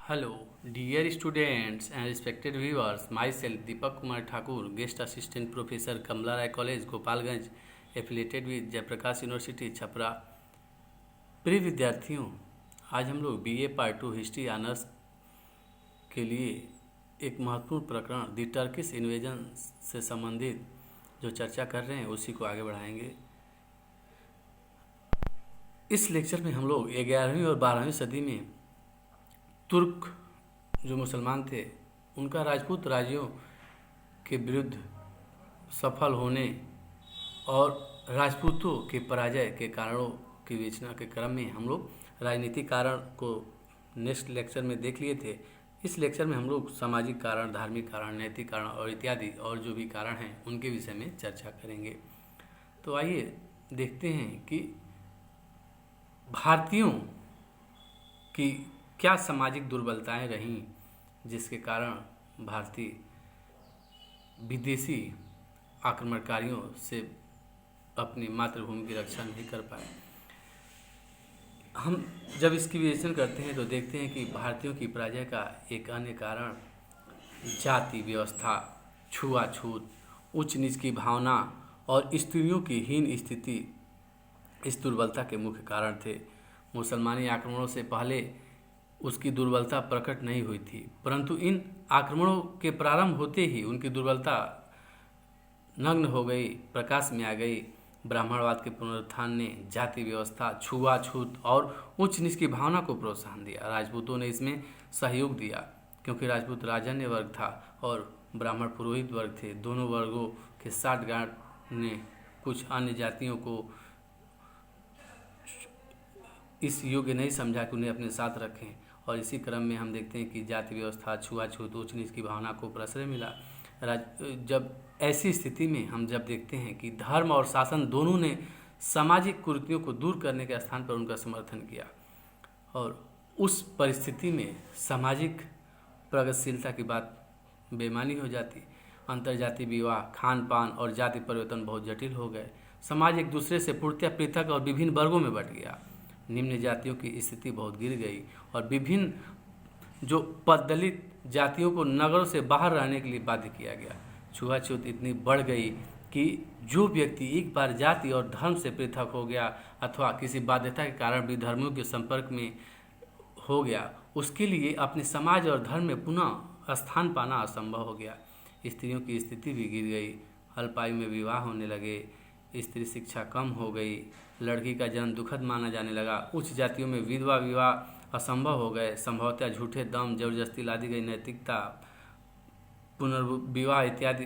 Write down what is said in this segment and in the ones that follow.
Hello, dear students and respected viewers. Myself Deepak Kumar Thakur, guest assistant professor, Kamla Rai College, Gopalganj, affiliated with Jayaprakash university Chhapra. प्रिय विद्यार्थियों, आज हम लोग BA part 2 history honours के लिए एक महत्वपूर्ण प्रकरण द टर्किश इन्वेजन से संबंधित जो चर्चा कर रहे हैं उसी को आगे बढ़ाएंगे। इस लेक्चर में हम लोग 11वीं और 12वीं सदी में तुर्क जो मुसलमान थे उनका राजपूत राज्यों के विरुद्ध सफल होने और राजपूतों के पराजय के कारणों की विवेचना के क्रम में हम लोग राजनीतिक कारण को नेक्स्ट लेक्चर में देख लिए थे। इस लेक्चर में हम लोग सामाजिक कारण, धार्मिक कारण, नैतिक कारण और इत्यादि और जो भी कारण हैं उनके विषय में चर्चा करेंगे। तो आइए देखते हैं कि भारतीयों की क्या सामाजिक दुर्बलताएं रहीं जिसके कारण भारतीय विदेशी आक्रमणकारियों से अपनी मातृभूमि की रक्षा नहीं कर पाए। हम जब इसकी विवेचना करते हैं तो देखते हैं कि भारतीयों की पराजय का एक अन्य कारण जाति व्यवस्था, छुआछूत, उच्च नीच की भावना और स्त्रियों की हीन स्थिति इस दुर्बलता के मुख्य कारण थे। मुसलमानी आक्रमणों से पहले उसकी दुर्बलता प्रकट नहीं हुई थी, परंतु इन आक्रमणों के प्रारंभ होते ही उनकी दुर्बलता नग्न हो गई, प्रकाश में आ गई। ब्राह्मणवाद के पुनरुत्थान ने जाति व्यवस्था, छुआछूत और उच्च नीच की भावना को प्रोत्साहन दिया। राजपूतों ने इसमें सहयोग दिया क्योंकि राजपूत राजन्य वर्ग था और ब्राह्मण पुरोहित वर्ग थे। दोनों वर्गों के साठगांठ ने कुछ अन्य जातियों को इस योग्य नहीं समझा कि उन्हें अपने साथ रखें और इसी क्रम में हम देखते हैं कि जाति व्यवस्था, छुआछूत, उच्च नीच की भावना को प्रश्रय मिला। जब ऐसी स्थिति में हम जब देखते हैं कि धर्म और शासन दोनों ने सामाजिक कुरीतियों को दूर करने के स्थान पर उनका समर्थन किया और उस परिस्थिति में सामाजिक प्रगतिशीलता की बात बेमानी हो जाती। अंतर्जातीय विवाह, खान पान और जाति परिवर्तन बहुत जटिल हो गए। समाज एक दूसरे से पूर्णतः पृथक और विभिन्न वर्गों में बंट गया। निम्न जातियों की स्थिति बहुत गिर गई और विभिन्न जो पददलित जातियों को नगरों से बाहर रहने के लिए बाध्य किया गया। छुआछूत इतनी बढ़ गई कि जो व्यक्ति एक बार जाति और धर्म से पृथक हो गया अथवा किसी बाध्यता के कारण विधर्मियों के संपर्क में हो गया, उसके लिए अपने समाज और धर्म में पुनः स्थान पाना असंभव हो गया। स्त्रियों की स्थिति भी गिर गई, अल्पायु में विवाह होने लगे, स्त्री शिक्षा कम हो गई, लड़की का जन्म दुखद माना जाने लगा। उच्च जातियों में विधवा विवाह असंभव हो गए, संभवतः झूठे दम, जबरदस्ती लादी गई नैतिकता, पुनर्विवाह इत्यादि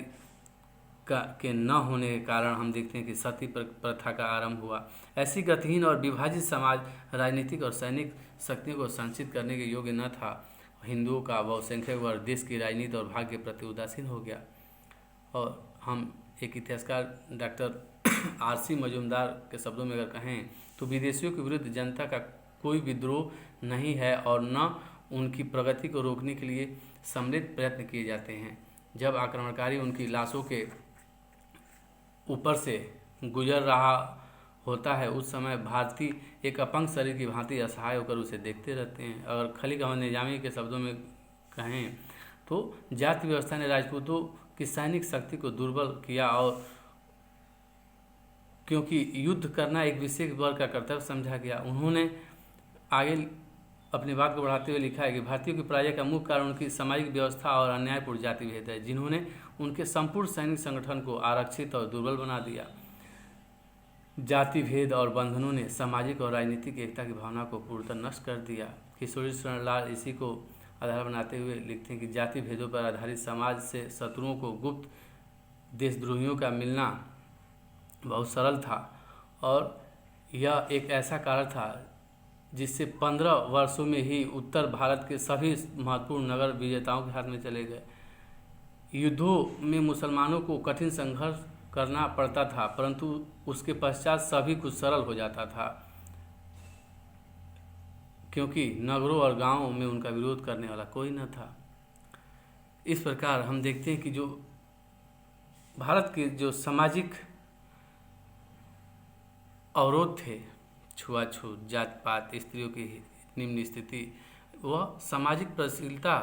के न होने के कारण हम देखते हैं कि सती प्रथा का आरंभ हुआ। ऐसी गतिहीन और विभाजित समाज राजनीतिक और सैनिक शक्तियों को संचित करने के योग्य न था। हिंदुओं का बहुसंख्यक वर्ग देश की राजनीति और भाग्य के प्रति उदासीन हो गया। और हम एक इतिहासकार डॉक्टर आरसी मजूमदार के शब्दों में अगर कहें तो विदेशियों के विरुद्ध जनता का कोई विद्रोह नहीं है और न उनकी प्रगति को रोकने के लिए सम्मिलित प्रयत्न किए जाते हैं। जब आक्रमणकारी उनकी लाशों के ऊपर से गुजर रहा होता है उस समय भारतीय एक अपंग शरीर की भांति असहाय होकर उसे देखते रहते हैं। अगर खलीक अहमद निजामी के शब्दों में कहें तो जाति व्यवस्था ने राजपूतों की सैनिक शक्ति को दुर्बल किया और क्योंकि युद्ध करना एक विशेष वर्ग का कर्तव्य समझा गया। उन्होंने आगे अपनी बात को बढ़ाते हुए लिखा है कि भारतीयों की पराजय का मुख्य कारण उनकी सामाजिक व्यवस्था और अन्यायपूर्ण जाति भेद है, जिन्होंने उनके संपूर्ण सैनिक संगठन को आरक्षित और दुर्बल बना दिया। जाति भेद और बंधनों ने सामाजिक और राजनीतिक एकता की भावना को पूर्णतः नष्ट कर दिया। किशोरी शरण लाल इसी को आधार बनाते हुए लिखते हैं कि जाति भेदों पर आधारित समाज से शत्रुओं को गुप्त देशद्रोहियों का मिलना बहुत सरल था और यह एक ऐसा कारण था जिससे 15 वर्षों में ही उत्तर भारत के सभी महत्वपूर्ण नगर विजेताओं के हाथ में चले गए। युद्धों में मुसलमानों को कठिन संघर्ष करना पड़ता था, परंतु उसके पश्चात सभी कुछ सरल हो जाता था क्योंकि नगरों और गांवों में उनका विरोध करने वाला कोई न था। इस प्रकार हम देखते हैं कि जो भारत के जो सामाजिक अवरोध थे, छुआछूत, जात पात, स्त्रियों की निम्न स्थिति, वह सामाजिक प्रशीलता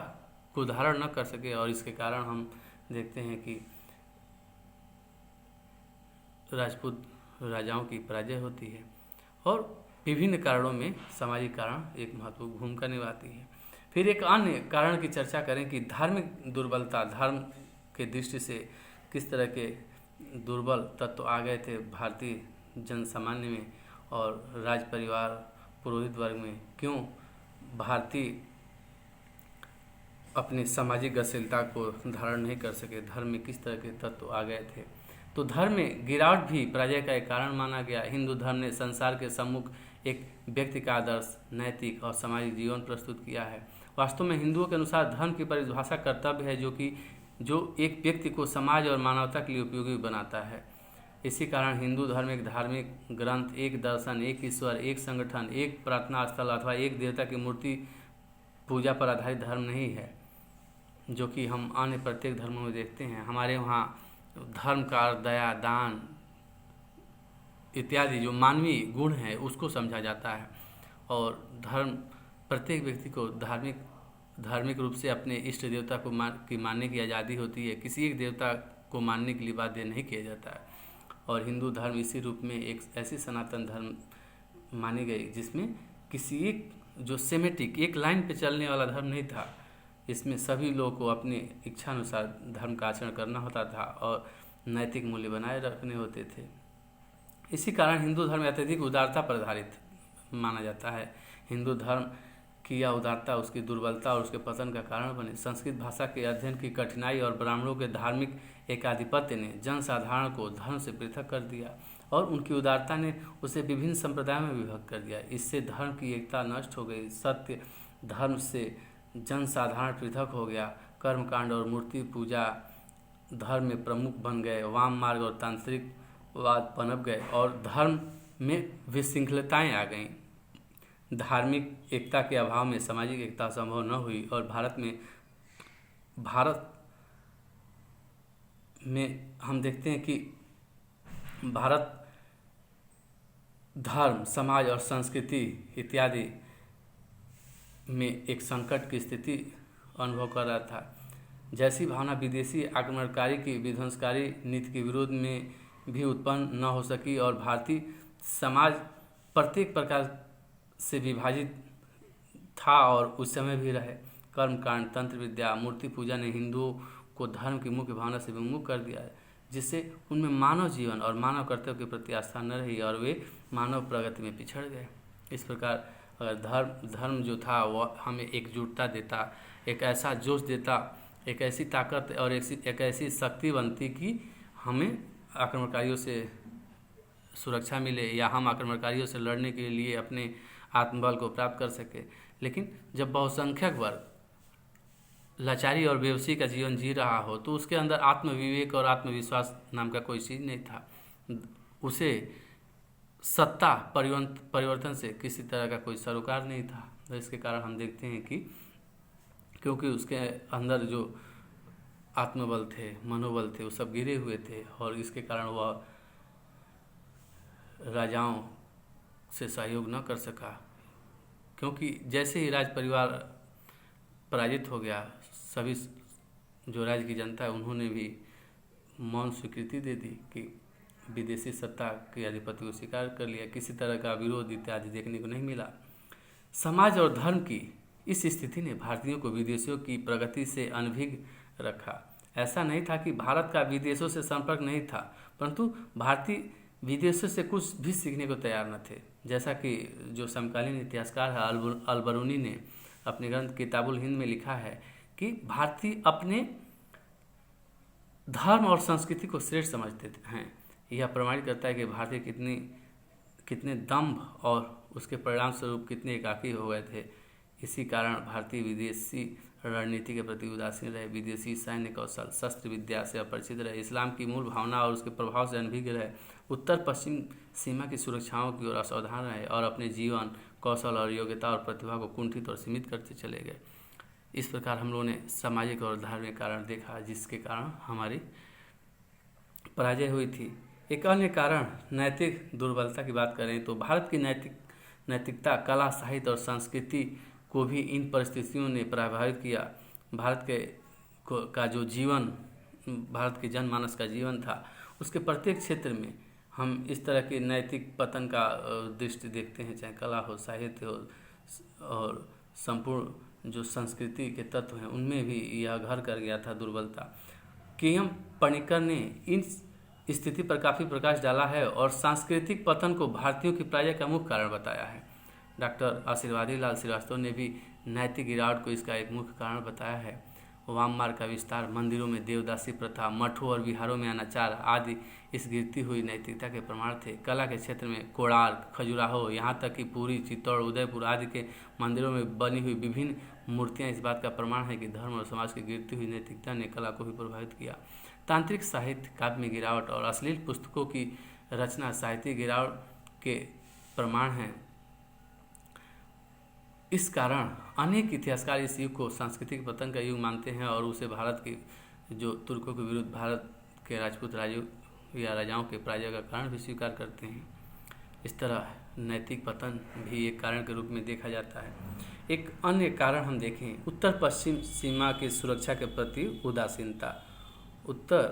को धारण न कर सके, और इसके कारण हम देखते हैं कि राजपूत राजाओं की पराजय होती है। और विभिन्न कारणों में सामाजिक कारण एक महत्वपूर्ण भूमिका निभाती है। फिर एक अन्य कारण की चर्चा करें कि धार्मिक दुर्बलता, धर्म के दृष्टि से किस तरह के दुर्बल तत्व आ गए थे भारतीय जन सामान्य में और राज परिवार पुरोहित वर्ग में। क्यों भारतीय अपनी सामाजिक गतिशीलता को धारण नहीं कर सके, धर्म में किस तरह के तत्व आ गए थे। तो धर्म में गिरावट भी पराजय का एक कारण माना गया। हिंदू धर्म ने संसार के सम्मुख एक व्यक्ति का आदर्श, नैतिक और सामाजिक जीवन प्रस्तुत किया है। वास्तव में हिंदुओं के अनुसार धर्म की परिभाषा कर्तव्य है, जो एक व्यक्ति को समाज और मानवता के लिए उपयोगी बनाता है। इसी कारण हिंदू धर्म एक धार्मिक ग्रंथ, एक दर्शन, एक ईश्वर, एक संगठन, एक प्रार्थना स्थल अथवा एक देवता की मूर्ति पूजा पर आधारित धर्म नहीं है, जो कि हम अन्य प्रत्येक धर्मों में देखते हैं। हमारे वहाँ धर्म का अर्थ दया, दान इत्यादि जो मानवीय गुण है उसको समझा जाता है। और धर्म प्रत्येक व्यक्ति को धार्मिक रूप से अपने इष्ट देवता को मानने की आज़ादी होती है। किसी एक देवता को मानने के लिए बाध्य नहीं किया जाता है। और हिंदू धर्म इसी रूप में एक ऐसी सनातन धर्म मानी गई जिसमें किसी एक जो सेमेटिक एक लाइन पे चलने वाला धर्म नहीं था। इसमें सभी लोगों को अपनी इच्छानुसार धर्म का आचरण करना होता था और नैतिक मूल्य बनाए रखने होते थे। इसी कारण हिंदू धर्म अत्यधिक उदारता पर आधारित माना जाता है। हिंदू धर्म की यह उदारता उसकी दुर्बलता और उसके पतन का कारण बने। संस्कृत भाषा के अध्ययन की कठिनाई और ब्राह्मणों के धार्मिक एकाधिपत्य ने जनसाधारण को धर्म से पृथक कर दिया और उनकी उदारता ने उसे विभिन्न संप्रदायों में विभक्त कर दिया। इससे धर्म की एकता नष्ट हो गई। सत्य धर्म से जनसाधारण पृथक हो गया। कर्मकांड और मूर्ति पूजा धर्म में प्रमुख बन गए। वाम मार्ग और तांत्रिकवाद पनप गए और धर्म में विशृंखलताएं आ गईं। धार्मिक एकता के अभाव में सामाजिक एकता संभव न हुई और भारत में हम देखते हैं कि भारत धर्म, समाज और संस्कृति इत्यादि में एक संकट की स्थिति अनुभव कर रहा था। जैसी भावना विदेशी आक्रमणकारी की विध्वंसकारी नीति के विरोध में भी उत्पन्न न हो सकी और भारतीय समाज प्रत्येक प्रकार से विभाजित था और उस समय भी रहे। कर्मकांड, तंत्र विद्या, मूर्ति पूजा ने हिंदुओं को धर्म की मुख्य भावना से विमुख कर दिया है, जिससे उनमें मानव जीवन और मानव कर्तव्य के प्रति आस्था न रही और वे मानव प्रगति में पिछड़ गए। इस प्रकार अगर धर्म जो था वह हमें एकजुटता देता, एक ऐसा जोश देता, एक ऐसी ताकत और एक ऐसी शक्ति बनती कि हमें आक्रमणकारियों से सुरक्षा मिले या हम आक्रमणकारियों से लड़ने के लिए अपने आत्मबल को प्राप्त कर सके। लेकिन जब बहुसंख्यक वर्ग लाचारी और बेबसी का जीवन जी रहा हो तो उसके अंदर आत्मविवेक और आत्मविश्वास नाम का कोई चीज़ नहीं था। उसे सत्ता परिवर्तन से किसी तरह का कोई सरोकार नहीं था। तो इसके कारण हम देखते हैं कि क्योंकि उसके अंदर जो आत्मबल थे, मनोबल थे, वो सब गिरे हुए थे और इसके कारण वह राजाओं से सहयोग न कर सका। क्योंकि जैसे ही राज परिवार पराजित हो गया, सभी जो राज्य की जनता है उन्होंने भी मौन स्वीकृति दे दी कि विदेशी सत्ता के अधिपति को स्वीकार कर लिया। किसी तरह का विरोध इत्यादि देखने को नहीं मिला। समाज और धर्म की इस स्थिति ने भारतीयों को विदेशियों की प्रगति से अनभिज्ञ रखा। ऐसा नहीं था कि भारत का विदेशों से संपर्क नहीं था, परंतु भारतीय विदेशों से कुछ भी सीखने को तैयार न थे। जैसा कि जो समकालीन इतिहासकार है अल-बरूनी ने अपने ग्रंथ किताबुल हिंद में लिखा है कि भारतीय अपने धर्म और संस्कृति को श्रेष्ठ समझते हैं। यह प्रमाणित करता है कि भारतीय कितने दम्भ और उसके परिणाम स्वरूप कितने एकाकी हो गए थे। इसी कारण भारतीय विदेशी रणनीति के प्रति उदासीन रहे, विदेशी सैन्य कौशल, शस्त्र विद्या से अपरिचित रहे, इस्लाम की मूल भावना और उसके प्रभाव से अनभिज्ञ रहे, उत्तर पश्चिम सीमा की सुरक्षाओं की ओर असावधान रहे और अपने जीवन, कौशल और योग्यता और प्रतिभा को कुंठित और सीमित करते चले गए। इस प्रकार हम लोगों ने सामाजिक और धार्मिक कारण देखा जिसके कारण हमारी पराजय हुई थी। एक अन्य कारण नैतिक दुर्बलता की बात करें तो भारत की नैतिकता कला, साहित्य और संस्कृति को भी इन परिस्थितियों ने प्रभावित किया। भारत के का जो जीवन, भारत के जनमानस का जीवन था, उसके प्रत्येक क्षेत्र में हम इस तरह के नैतिक पतन का दृष्टि देखते हैं, चाहे कला हो, साहित्य हो, और संपूर्ण जो संस्कृति के तत्व हैं उनमें भी यह घर कर गया था दुर्बलता। के.एम. पणिक्कर ने इन स्थिति पर काफ़ी प्रकाश डाला है और सांस्कृतिक पतन को भारतीयों की पराजय का मुख्य कारण बताया है। डॉक्टर आशीर्वादी लाल श्रीवास्तव ने भी नैतिक गिरावट को इसका एक मुख्य कारण बताया है। वाम मार्ग का विस्तार, मंदिरों में देवदासी प्रथा, मठों और विहारों में अनाचार आदि इस गिरती हुई नैतिकता के प्रमाण थे। कला के क्षेत्र में कोणार्क, खजुराहो, यहाँ तक कि पुरी, चित्तौड़, उदयपुर आदि के मंदिरों में बनी हुई विभिन्न मूर्तियाँ इस बात का प्रमाण है कि धर्म और समाज की गिरती हुई नैतिकता ने कला को भी प्रभावित किया। तांत्रिक साहित्य, काव्य में गिरावट और अश्लील पुस्तकों की रचना साहित्यिक गिरावट के प्रमाण हैं। इस कारण अनेक इतिहासकार इस युग को सांस्कृतिक पतन का युग मानते हैं और उसे भारत के जो तुर्कों के विरुद्ध भारत के राजपूत राजों या राजाओं के पराजय का कारण भी स्वीकार करते हैं। इस तरह नैतिक पतन भी एक कारण के रूप में देखा जाता है। एक अन्य कारण हम देखें, उत्तर पश्चिम सीमा की सुरक्षा के प्रति उदासीनता। उत्तर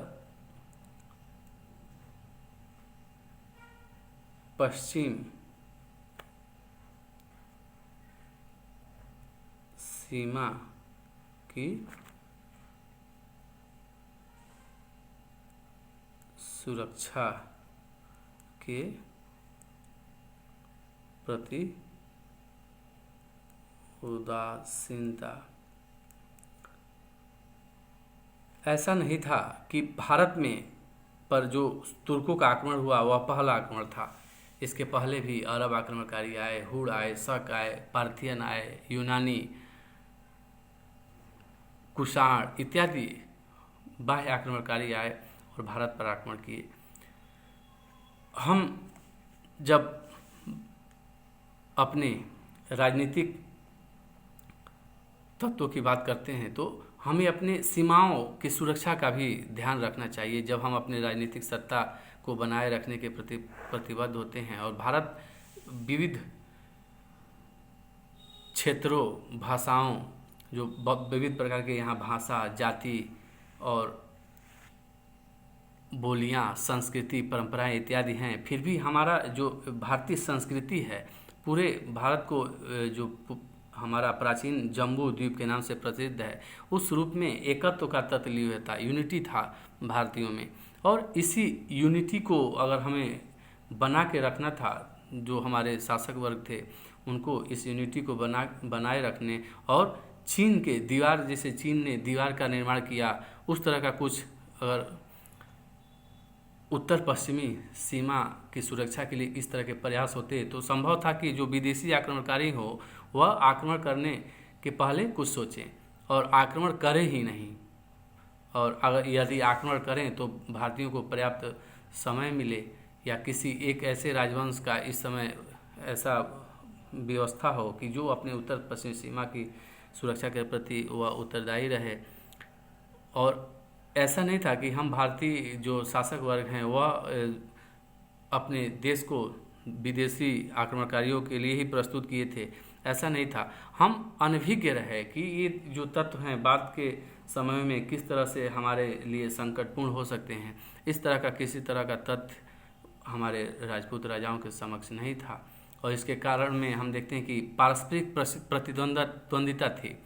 पश्चिम सीमा की सुरक्षा के प्रति उदासीनता। ऐसा नहीं था कि भारत में पर जो तुर्कों का आक्रमण हुआ वह पहला आक्रमण था। इसके पहले भी अरब आक्रमणकारी आए, हुड़ आए, शक आए, पार्थियन आए, यूनानी, कुषाण इत्यादि बाह्य आक्रमणकारी आए और भारत पर आक्रमण किए। हम जब अपने राजनीतिक तत्वों की बात करते हैं तो हमें अपने सीमाओं की सुरक्षा का भी ध्यान रखना चाहिए जब हम अपने राजनीतिक सत्ता को बनाए रखने के प्रति प्रतिबद्ध होते हैं। और भारत विविध क्षेत्रों, भाषाओं, जो विविध प्रकार के यहाँ भाषा, जाति और बोलियाँ, संस्कृति, परंपराएं इत्यादि हैं, फिर भी हमारा जो भारतीय संस्कृति है पूरे भारत को जो हमारा प्राचीन जम्बू द्वीप के नाम से प्रसिद्ध है, उस रूप में एकत्व का तत्व लिए हुआ था, यूनिटी था भारतीयों में। और इसी यूनिटी को अगर हमें बना के रखना था, जो हमारे शासक वर्ग थे उनको इस यूनिटी को बनाए रखने और चीन के दीवार, जैसे चीन ने दीवार का निर्माण किया, उस तरह का कुछ अगर उत्तर पश्चिमी सीमा की सुरक्षा के लिए इस तरह के प्रयास होते तो संभव था कि जो विदेशी आक्रमणकारी हो वह आक्रमण करने के पहले कुछ सोचें और आक्रमण करें ही नहीं। और अगर यदि आक्रमण करें तो भारतीयों को पर्याप्त समय मिले या किसी एक ऐसे राजवंश का इस समय ऐसा व्यवस्था हो कि जो अपने उत्तर पश्चिम सीमा की सुरक्षा के प्रति वह उत्तरदायी रहे। और ऐसा नहीं था कि हम भारतीय जो शासक वर्ग हैं वह अपने देश को विदेशी आक्रमणकारियों के लिए ही प्रस्तुत किए थे, ऐसा नहीं था। हम अनभिज्ञ रहे कि ये जो तत्व हैं बाद के समय में किस तरह से हमारे लिए संकटपूर्ण हो सकते हैं। इस तरह का किसी तरह का तथ्य हमारे राजपूत राजाओं के समक्ष नहीं था और इसके कारण में हम देखते हैं कि पारस्परिक प्रतिद्वंदिता थी।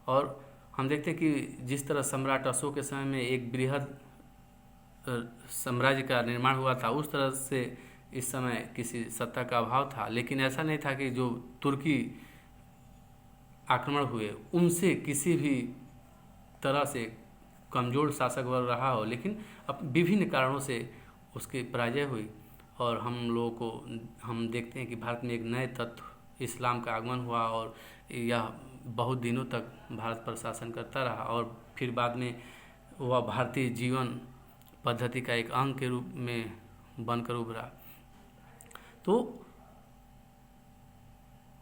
और हम देखते हैं कि जिस तरह सम्राट अशोक के समय में एक बृहद साम्राज्य का निर्माण हुआ था, उस तरह से इस समय किसी सत्ता का अभाव था। लेकिन ऐसा नहीं था कि जो तुर्की आक्रमण हुए उनसे किसी भी तरह से कमज़ोर शासक वर्ग रहा हो, लेकिन अब विभिन्न कारणों से उसकी पराजय हुई। और हम देखते हैं कि भारत में एक नए तत्व इस्लाम का आगमन हुआ और यह बहुत दिनों तक भारत पर शासन करता रहा और फिर बाद में वह भारतीय जीवन पद्धति का एक अंग के रूप में बनकर उभरा। तो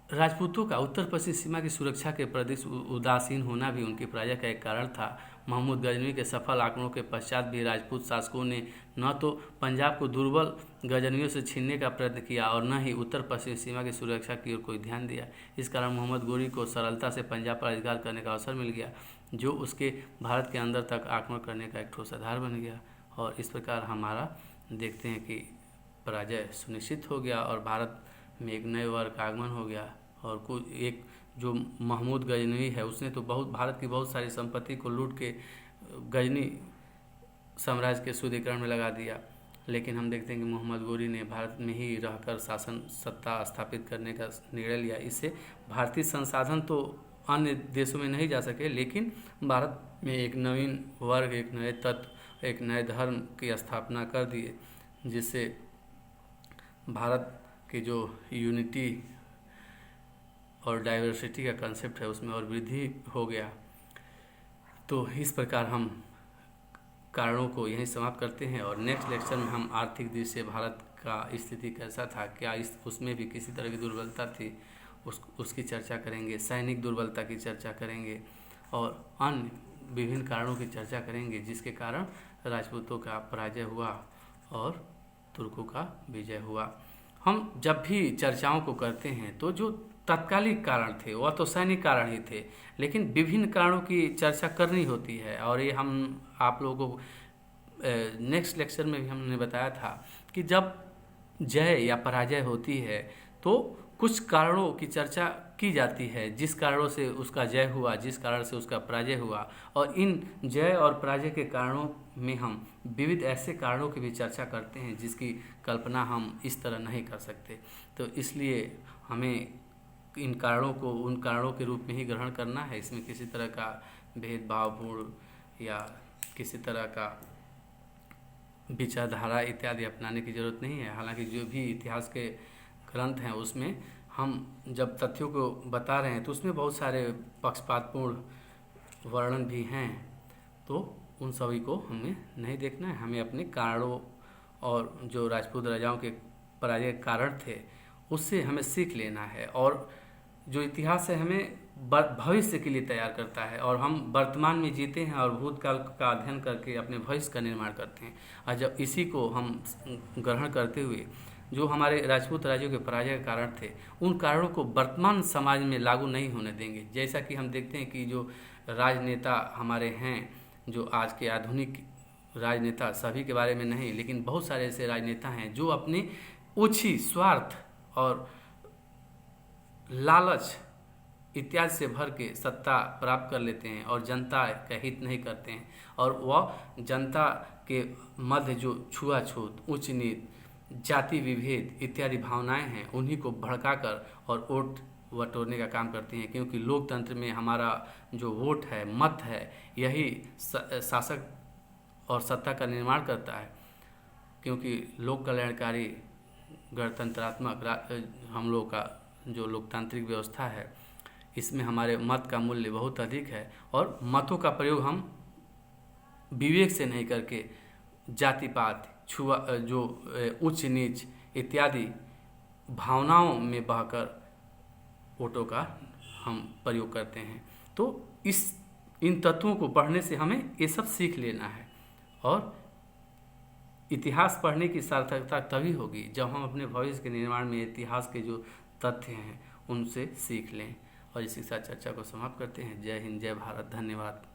राजपूतों का उत्तर पश्चिम सीमा की सुरक्षा के प्रति उदासीन होना भी उनकी पराजय का एक कारण था। महमूद गजनवी के सफल आक्रमणों के पश्चात भी राजपूत शासकों ने न तो पंजाब को दुर्बल गजनवियों से छीनने का प्रयत्न किया और न ही उत्तर पश्चिम सीमा की सुरक्षा की ओर कोई ध्यान दिया। इस कारण मोहम्मद गोरी को सरलता से पंजाब पर अधिकार करने का अवसर मिल गया, जो उसके भारत के अंदर तक आक्रमण करने का एक ठोस आधार बन गया। और इस प्रकार हमारा देखते हैं कि पराजय सुनिश्चित हो गया और भारत में एक नए वर्ग का आगमन हो गया। और कुछ एक जो महमूद गजनवी है, उसने तो बहुत भारत की बहुत सारी संपत्ति को लूट के गजनी साम्राज्य के सुदृढ़ीकरण में लगा दिया। लेकिन हम देखते हैं कि मोहम्मद गोरी ने भारत में ही रहकर शासन सत्ता स्थापित करने का निर्णय लिया। इससे भारतीय संसाधन तो अन्य देशों में नहीं जा सके, लेकिन भारत में एक नवीन वर्ग, एक नए तत्व, एक नए धर्म की स्थापना कर दिए, जिससे भारत की जो यूनिटी और डाइवर्सिटी का कंसेप्ट है उसमें और वृद्धि हो गया। तो इस प्रकार हम कारणों को यहीं समाप्त करते हैं और नेक्स्ट लेक्चर में हम आर्थिक दृष्टि से भारत का स्थिति कैसा था, क्या उसमें भी किसी तरह की दुर्बलता थी, उसकी चर्चा करेंगे। सैनिक दुर्बलता की चर्चा करेंगे और अन्य विभिन्न कारणों की चर्चा करेंगे जिसके कारण राजपूतों का पराजय हुआ और तुर्कों का विजय हुआ। हम जब भी चर्चाओं को करते हैं तो जो तात्कालिक कारण थे वह तो सैनिक कारण ही थे, लेकिन विभिन्न कारणों की चर्चा करनी होती है। और ये हम आप लोगों को नेक्स्ट लेक्चर में भी हमने बताया था कि जब जय या पराजय होती है तो कुछ कारणों की चर्चा की जाती है, जिस कारणों से उसका जय हुआ, जिस कारण से उसका पराजय हुआ। और इन जय और पराजय के कारणों में हम विविध ऐसे कारणों की भी चर्चा करते हैं जिसकी कल्पना हम इस तरह नहीं कर सकते। तो इसलिए हमें इन कारणों को उन कारणों के रूप में ही ग्रहण करना है। इसमें किसी तरह का भेदभावपूर्ण या किसी तरह का विचारधारा इत्यादि अपनाने की जरूरत नहीं है। हालांकि जो भी इतिहास के ग्रंथ हैं उसमें हम जब तथ्यों को बता रहे हैं तो उसमें बहुत सारे पक्षपातपूर्ण वर्णन भी हैं, तो उन सभी को हमें नहीं देखना है। हमें अपने कारणों और जो राजपूत राजाओं के पराजय के कारण थे उससे हमें सीख लेना है। और जो इतिहास है हमें भविष्य के लिए तैयार करता है और हम वर्तमान में जीते हैं और भूतकाल का अध्ययन करके अपने भविष्य का निर्माण करते हैं। और जब इसी को हम ग्रहण करते हुए जो हमारे राजपूत राज्यों के पराजय के कारण थे उन कारणों को वर्तमान समाज में लागू नहीं होने देंगे। जैसा कि हम देखते हैं कि जो राजनेता हमारे हैं, जो आज के आधुनिक राजनेता, सभी के बारे में नहीं लेकिन बहुत सारे ऐसे राजनेता हैं जो अपने ओछी स्वार्थ और लालच इत्यादि से भर के सत्ता प्राप्त कर लेते हैं और जनता का हित नहीं करते हैं। और वह जनता के मध्य जो छुआछूत, उच्च नीच, जाति विभेद इत्यादि भावनाएं हैं उन्हीं को भड़काकर और वोट बटोरने का काम करते हैं। क्योंकि लोकतंत्र में हमारा जो वोट है, मत है, यही शासक और सत्ता का निर्माण करता है। क्योंकि लोक कल्याणकारी गणतंत्रात्मक हम लोग का जो लोकतांत्रिक व्यवस्था है इसमें हमारे मत का मूल्य बहुत अधिक है। और मतों का प्रयोग हम विवेक से नहीं करके जाति पात, छुआ, जो उच्च नीच इत्यादि भावनाओं में बहकर वोटों का हम प्रयोग करते हैं। तो इन तत्वों को पढ़ने से हमें ये सब सीख लेना है। और इतिहास पढ़ने की सार्थकता तभी होगी जब हम अपने भविष्य के निर्माण में इतिहास के जो तथ्य हैं उनसे सीख लें। और इसी के साथ चर्चा को समाप्त करते हैं। जय हिंद, जय भारत, धन्यवाद।